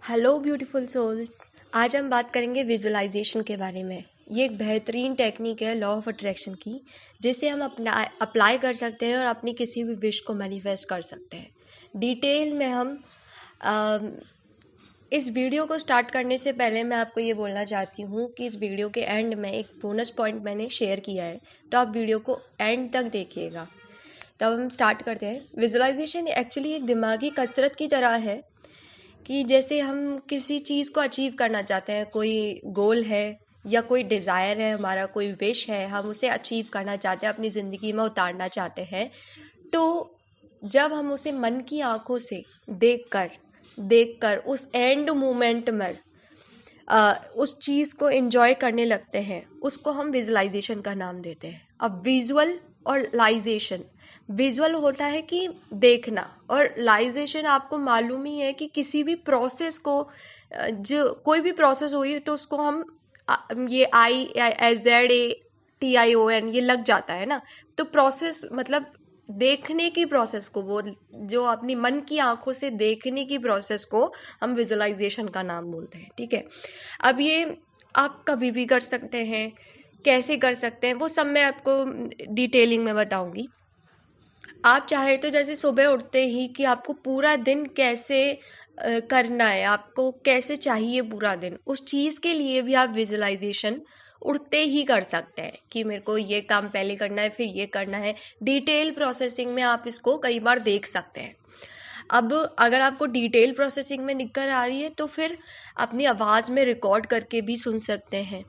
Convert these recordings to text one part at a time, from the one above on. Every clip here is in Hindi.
Hello beautiful souls. आज हम बात करेंगे विजुअलाइजेशन के बारे में। ये एक बेहतरीन टेक्निक है लॉ ऑफ अट्रैक्शन की, जिसे हम अपना अप्लाई कर सकते हैं और अपनी किसी भी विश को मैनिफेस्ट कर सकते हैं। डिटेल में हम इस वीडियो को स्टार्ट करने से पहले मैं आपको ये बोलना चाहती हूँ कि इस वीडियो के एंड में एक बोनस पॉइंट मैंने शेयर किया है, तो आप वीडियो को एंड तक देखिएगा। तब हम स्टार्ट करते हैं। विजुअलाइजेशन एक्चुअली एक दिमागी कसरत की तरह है कि जैसे हम किसी चीज़ को अचीव करना चाहते हैं, कोई गोल है या कोई डिज़ायर है हमारा, कोई विश है, हम उसे अचीव करना चाहते हैं, अपनी ज़िंदगी में उतारना चाहते हैं। तो जब हम उसे मन की आंखों से देखकर उस एंड मोमेंट में उस चीज़ को एंजॉय करने लगते हैं, उसको हम विजुअलाइजेशन का नाम देते हैं। अब विजुअल और लाइजेशन, विजुअल होता है कि देखना, और लाइजेशन आपको मालूम ही है कि किसी भी प्रोसेस को, जो कोई भी प्रोसेस हुई तो उसको हम ये IZATION ये लग जाता है ना, तो प्रोसेस मतलब देखने की प्रोसेस को, वो जो अपनी मन की आंखों से देखने की प्रोसेस को हम विजुअलाइजेशन का नाम बोलते हैं। ठीक है, अब ये आप कभी भी कर सकते हैं, कैसे कर सकते हैं वो सब मैं आपको डिटेलिंग में बताऊंगी। आप चाहे तो जैसे सुबह उठते ही कि आपको पूरा दिन कैसे करना है, आपको कैसे चाहिए पूरा दिन, उस चीज़ के लिए भी आप विजुअलाइजेशन उठते ही कर सकते हैं कि मेरे को ये काम पहले करना है, फिर ये करना है। डिटेल प्रोसेसिंग में आप इसको कई बार देख सकते हैं। अब अगर आपको डिटेल प्रोसेसिंग में दिक्कत आ रही है तो फिर अपनी आवाज़ में रिकॉर्ड करके भी सुन सकते हैं।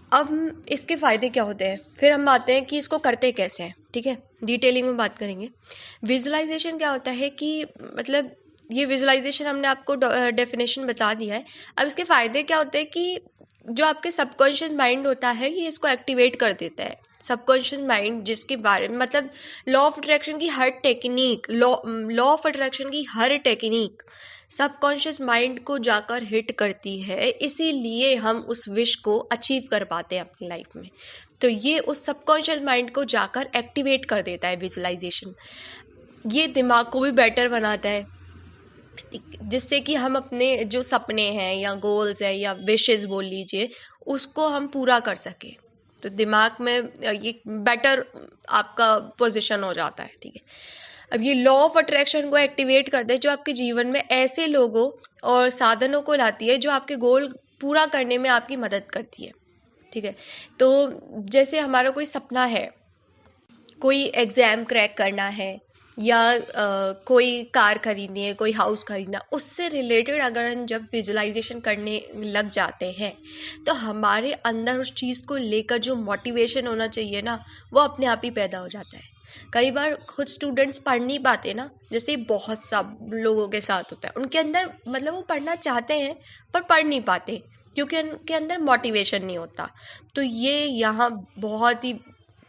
अब इसके फ़ायदे क्या होते हैं, फिर हम आते हैं कि इसको करते कैसे हैं। ठीक है, डिटेलिंग में बात करेंगे। विजुअलाइजेशन क्या होता है कि मतलब ये विजुअलाइजेशन हमने आपको डेफिनेशन बता दिया है। अब इसके फ़ायदे क्या होते हैं कि जो आपके सबकॉन्शियस माइंड होता है ये इसको एक्टिवेट कर देता है। सबकॉन्शियस माइंड जिसके बारे में मतलब लॉ ऑफ अट्रैक्शन की हर टेक्निक, लॉ ऑफ अट्रैक्शन की हर टेक्निक सबकॉन्शियस माइंड को जाकर हिट करती है, इसीलिए हम उस विश को अचीव कर पाते हैं अपनी लाइफ में। तो ये उस सबकॉन्शियस माइंड को जाकर एक्टिवेट कर देता है विजुअलाइजेशन। ये दिमाग को भी बेटर बनाता है, जिससे कि हम अपने जो सपने हैं या गोल्स हैं या विशेस बोल लीजिए, उसको हम पूरा कर सकें। तो दिमाग में ये बेटर आपका पोजीशन हो जाता है। ठीक है, अब ये लॉ ऑफ अट्रैक्शन को एक्टिवेट करते हैं जो आपके जीवन में ऐसे लोगों और साधनों को लाती है जो आपके गोल पूरा करने में आपकी मदद करती है। ठीक है, तो जैसे हमारा कोई सपना है, कोई एग्ज़ाम क्रैक करना है या कोई कार खरीदनी है, कोई हाउस खरीदना, उससे रिलेटेड अगर हम जब विजुअलाइजेशन करने लग जाते हैं तो हमारे अंदर उस चीज़ को लेकर जो मोटिवेशन होना चाहिए ना, वो अपने आप ही पैदा हो जाता है। कई बार खुद स्टूडेंट्स पढ़ नहीं पाते ना, जैसे बहुत सब लोगों के साथ होता है, उनके अंदर मतलब वो पढ़ना चाहते हैं पर पढ़ नहीं पाते क्योंकि उनके अंदर मोटिवेशन नहीं होता। तो ये यहाँ बहुत ही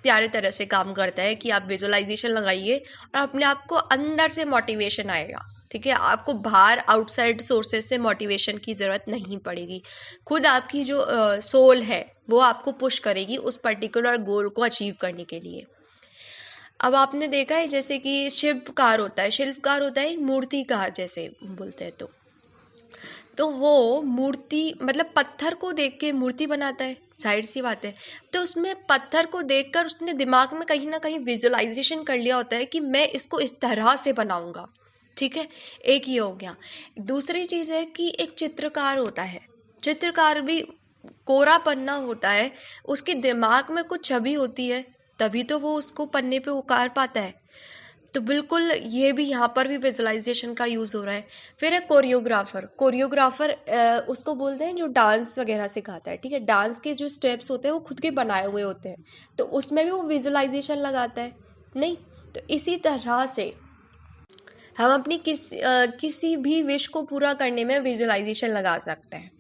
प्यारे तरह से काम करता है कि आप विजुअलाइजेशन लगाइए और अपने आप को अंदर से मोटिवेशन आएगा। ठीक है, आपको बाहर आउटसाइड सोर्सेज से मोटिवेशन की ज़रूरत नहीं पड़ेगी। खुद आपकी जो सोल है वो आपको पुश करेगी उस पर्टिकुलर गोल को अचीव करने के लिए। अब आपने देखा है जैसे कि शिल्पकार होता है मूर्तिकार जैसे बोलते हैं, तो वो मूर्ति मतलब पत्थर को देख के मूर्ति बनाता है, जाहिर सी बात है। तो उसमें पत्थर को देखकर उसने दिमाग में कहीं ना कहीं विजुअलाइजेशन कर लिया होता है कि मैं इसको इस तरह से बनाऊंगा। ठीक है, एक ये हो गया। दूसरी चीज़ है कि एक चित्रकार होता है, चित्रकार भी कोरा पन्ना होता है, उसके दिमाग में कुछ छवि होती है तभी तो वो उसको पन्ने पे उतार पाता है। तो बिल्कुल ये भी यहाँ पर भी विजुअलाइजेशन का यूज़ हो रहा है। फिर है कोरियोग्राफर उसको बोलते हैं जो डांस वगैरह सिखाता है। ठीक है, डांस के जो स्टेप्स होते हैं वो खुद के बनाए हुए होते हैं, तो उसमें भी वो विजुअलाइजेशन लगाता है नहीं। तो इसी तरह से हम अपनी किसी भी विश को पूरा करने में विजुअलाइजेशन लगा सकते हैं।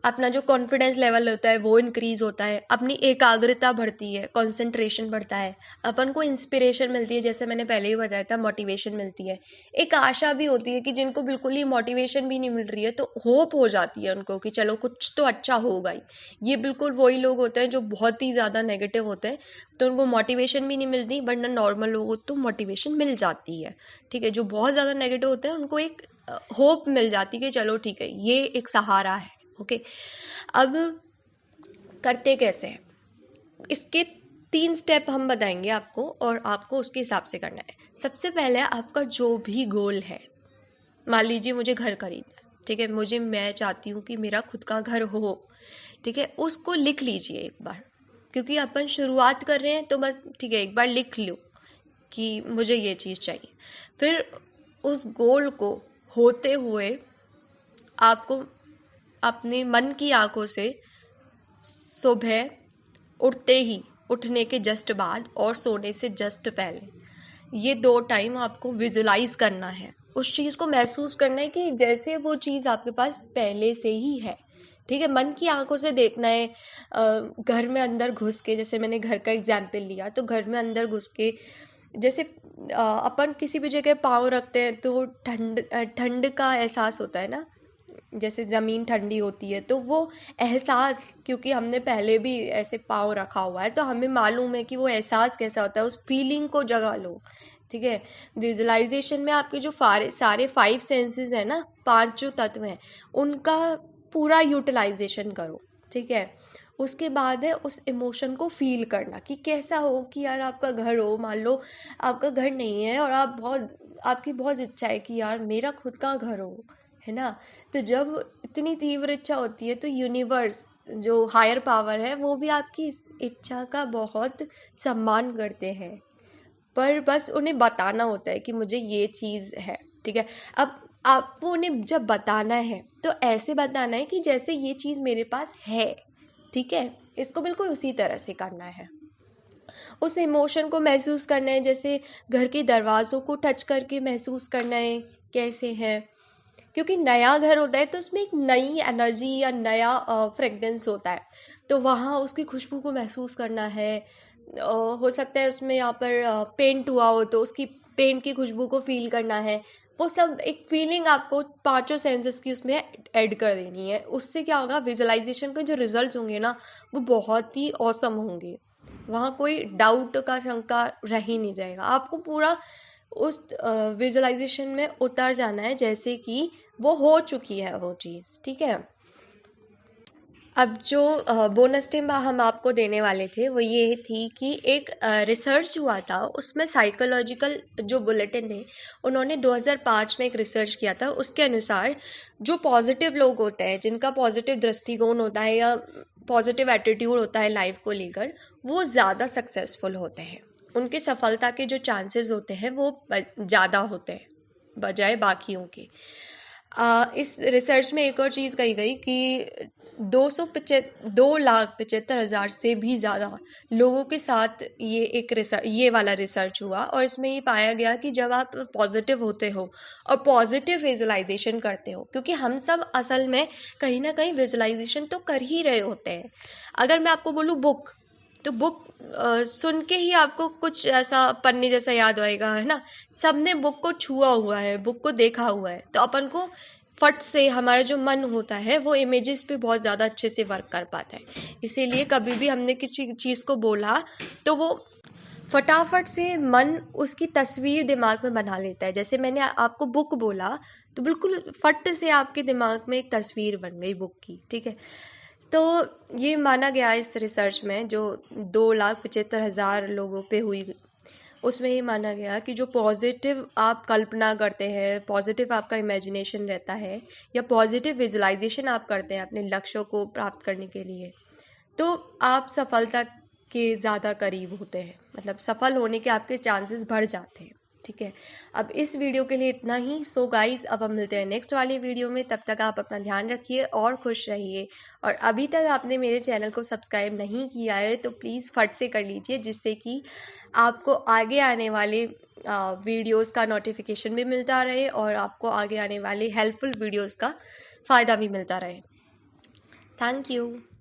अपना जो कॉन्फिडेंस लेवल होता है वो इंक्रीज़ होता है, अपनी एकाग्रता बढ़ती है, कंसंट्रेशन बढ़ता है, अपन को इंस्पिरेशन मिलती है, जैसे मैंने पहले ही बताया था मोटिवेशन मिलती है। एक आशा भी होती है कि जिनको बिल्कुल ही मोटिवेशन भी नहीं मिल रही है तो होप हो जाती है उनको कि चलो कुछ तो अच्छा होगा ही। ये बिल्कुल वही लोग होते हैं जो बहुत ही ज़्यादा नेगेटिव होते हैं, तो उनको मोटिवेशन भी नहीं मिलती, वरना नॉर्मल लोगों को तो मोटिवेशन मिल जाती है। ठीक है, जो बहुत ज़्यादा नेगेटिव होते हैं उनको एक होप मिल जाती कि चलो ठीक है, ये एक सहारा है। ओके, अब करते कैसे हैं, इसके 3 स्टेप हम बताएंगे आपको और आपको उसके हिसाब से करना है। सबसे पहले आपका जो भी गोल है, मान लीजिए मुझे घर खरीदना है, ठीक है, मैं चाहती हूँ कि मेरा खुद का घर हो, ठीक है, उसको लिख लीजिए एक बार, क्योंकि अपन शुरुआत कर रहे हैं तो बस ठीक है, एक बार लिख लो कि मुझे ये चीज़ चाहिए। फिर उस गोल को होते हुए आपको अपने मन की आंखों से सुबह उठने के जस्ट बाद और सोने से जस्ट पहले ये 2 टाइम आपको विजुलाइज करना है, उस चीज़ को महसूस करना है कि जैसे वो चीज़ आपके पास पहले से ही है। ठीक है, मन की आंखों से देखना है। घर में अंदर घुस के, जैसे मैंने घर का एग्जाम्पल लिया, तो घर में अंदर घुस के जैसे अपन किसी भी जगह पाँव रखते हैं तो ठंड का एहसास होता है ना, जैसे ज़मीन ठंडी होती है, तो वो एहसास, क्योंकि हमने पहले भी ऐसे पाँव रखा हुआ है तो हमें मालूम है कि वो एहसास कैसा होता है, उस फीलिंग को जगा लो। ठीक है, विजुअलाइजेशन में आपके जो सारे 5 सेंसेस हैं ना, 5 जो तत्व हैं, उनका पूरा यूटिलाइजेशन करो। ठीक है, उसके बाद है उस इमोशन को फील करना कि कैसा हो कि यार आपका घर हो, मान लो आपका घर नहीं है और आपकी बहुत इच्छा है कि यार मेरा खुद का घर हो, है ना। तो जब इतनी तीव्र इच्छा होती है तो यूनिवर्स, जो हायर पावर है, वो भी आपकी इस इच्छा का बहुत सम्मान करते हैं, पर बस उन्हें बताना होता है कि मुझे ये चीज़ है। ठीक है, अब आपको उन्हें जब बताना है तो ऐसे बताना है कि जैसे ये चीज़ मेरे पास है। ठीक है, इसको बिल्कुल उसी तरह से करना है, उस इमोशन को महसूस करना है, जैसे घर के दरवाज़ों को टच करके महसूस करना है कैसे है, क्योंकि नया घर होता है तो उसमें एक नई एनर्जी या नया फ्रेगरेंस होता है, तो वहाँ उसकी खुशबू को महसूस करना है। हो सकता है उसमें यहाँ पर पेंट हुआ हो तो उसकी पेंट की खुशबू को फील करना है। वो सब एक फीलिंग आपको 5 सेंसेस की उसमें ऐड कर देनी है। उससे क्या होगा, विजुअलाइजेशन के जो रिजल्ट्स होंगे ना, वो बहुत ही ऑसम होंगे। वहाँ कोई डाउट का शंका रह ही नहीं जाएगा, आपको पूरा उस विजुअलाइजेशन में उतर जाना है जैसे कि वो हो चुकी है वो चीज़। ठीक है, अब जो बोनस टिप हम आपको देने वाले थे वो ये थी कि एक रिसर्च हुआ था, उसमें साइकोलॉजिकल जो बुलेटिन थे, उन्होंने 2005 में एक रिसर्च किया था। उसके अनुसार जो पॉजिटिव लोग होते हैं, जिनका पॉजिटिव दृष्टिकोण होता है या पॉजिटिव एटीट्यूड होता है लाइफ को लेकर, वो ज़्यादा सक्सेसफुल होते हैं, उनके सफलता के जो चांसेस होते हैं वो ज़्यादा होते हैं बजाय बाकियों के। इस रिसर्च में एक और चीज़ कही गई कि 2,75,000 से भी ज़्यादा लोगों के साथ ये वाला रिसर्च हुआ, और इसमें ये पाया गया कि जब आप पॉजिटिव होते हो और पॉजिटिव विजुअलाइजेशन करते हो, क्योंकि हम सब असल में कहीं ना कहीं विजुअलाइजेशन तो कर ही रहे होते हैं। अगर मैं आपको बोलूँ बुक, तो बुक सुन के ही आपको कुछ ऐसा पन्ने जैसा याद आएगा, है ना। सबने बुक को छुआ हुआ है, बुक को देखा हुआ है, तो अपन को फट से हमारा जो मन होता है वो इमेजेस पे बहुत ज़्यादा अच्छे से वर्क कर पाता है। इसीलिए कभी भी हमने किसी चीज़ को बोला तो वो फटाफट से मन उसकी तस्वीर दिमाग में बना लेता है। जैसे मैंने आपको बुक बोला तो बिल्कुल फट से आपके दिमाग में एक तस्वीर बन गई बुक की। ठीक है, तो ये माना गया इस रिसर्च में, जो 2,75,000 लोगों पे हुई, उसमें ये माना गया कि जो पॉजिटिव आप कल्पना करते हैं, पॉजिटिव आपका इमेजिनेशन रहता है, या पॉजिटिव विजुअलाइजेशन आप करते हैं अपने लक्ष्यों को प्राप्त करने के लिए, तो आप सफलता के ज़्यादा करीब होते हैं, मतलब सफल होने के आपके चांसेस बढ़ जाते हैं। ठीक है, अब इस वीडियो के लिए इतना ही। सो गाइस, अब हम मिलते हैं नेक्स्ट वाली वीडियो में। तब तक आप अपना ध्यान रखिए और खुश रहिए। और अभी तक आपने मेरे चैनल को सब्सक्राइब नहीं किया है तो प्लीज़ फट से कर लीजिए, जिससे कि आपको आगे आने वाले वीडियोस का नोटिफिकेशन भी मिलता रहे और आपको आगे आने वाले हेल्पफुल वीडियोस का फ़ायदा भी मिलता रहे। Thank you.